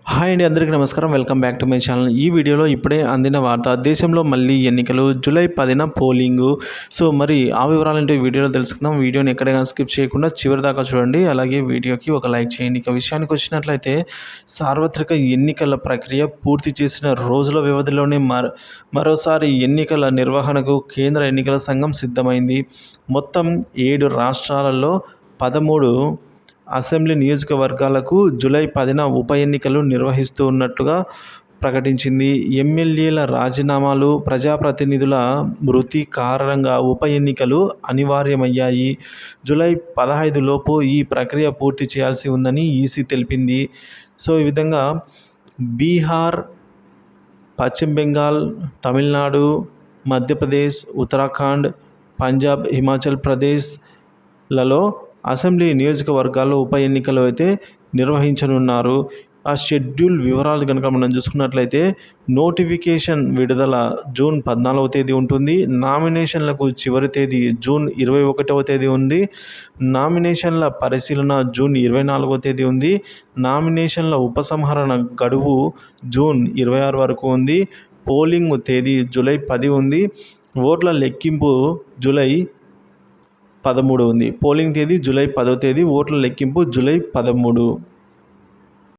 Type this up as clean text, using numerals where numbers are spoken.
Hi అండి, అందరికీ నమస్కారం. Welcome back to my channel. ఈ వీడియోలో ఇప్పుడే అందిన వార్త, దేశంలో మళ్ళీ ఎన్నికలు జూలై 10న పోలింగు. సో మరి ఆ వివరాలంటే వీడియోలో తెలుసుకుందాం. వీడియోని ఎక్కడైనా స్కిప్ చేయకుండా చివరి దాకా చూడండి. అలాగే వీడియోకి ఒక లైక్ చేయండి. ఇక విషయానికి వచ్చినట్లయితే, సార్వత్రిక ఎన్నికల ప్రక్రియ పూర్తి చేసిన రోజుల వ్యవధిలోనే మరోసారి ఎన్నికల నిర్వహణకు కేంద్ర ఎన్నికల సంఘం సిద్ధమైంది. మొత్తం 7 రాష్ట్రాలలో 13 అసెంబ్లీ నియోజకవర్గాలకు జూలై 10న ఉప ఎన్నికలు నిర్వహిస్తున్నట్టుగా ప్రకటించింది. ఎమ్మెల్యేల రాజీనామాలు, ప్రజాప్రతినిధుల మృతి కారణంగా ఉప ఎన్నికలు అనివార్యమయ్యాయి. జూలై 15 లోపు ఈ ప్రక్రియ పూర్తి చేయాల్సి ఉందని ఈసీ తెలిపింది. సో ఈ విధంగా బీహార్, పశ్చిమ బెంగాల్, తమిళనాడు, మధ్యప్రదేశ్, ఉత్తరాఖండ్, పంజాబ్, హిమాచల్ ప్రదేశ్లలో అసెంబ్లీ నియోజకవర్గాల్లో ఉప ఎన్నికలు అయితే నిర్వహించనున్నారు. ఆ షెడ్యూల్ వివరాలు కనుక మనం చూసుకున్నట్లయితే, నోటిఫికేషన్ విడుదల జూన్ 14వ తేదీ ఉంటుంది. నామినేషన్లకు చివరి తేదీ జూన్ 21వ తేదీ ఉంది. నామినేషన్ల పరిశీలన జూన్ 24వ తేదీ ఉంది. నామినేషన్ల ఉపసంహరణ గడువు జూన్ 26 వరకు ఉంది. పోలింగ్ తేదీ జూలై 10 ఉంది. ఓట్ల లెక్కింపు జూలై 13 ఉంది. పోలింగ్ తేదీ జూలై 10వ తేదీ, ఓట్ల లెక్కింపు జూలై 13.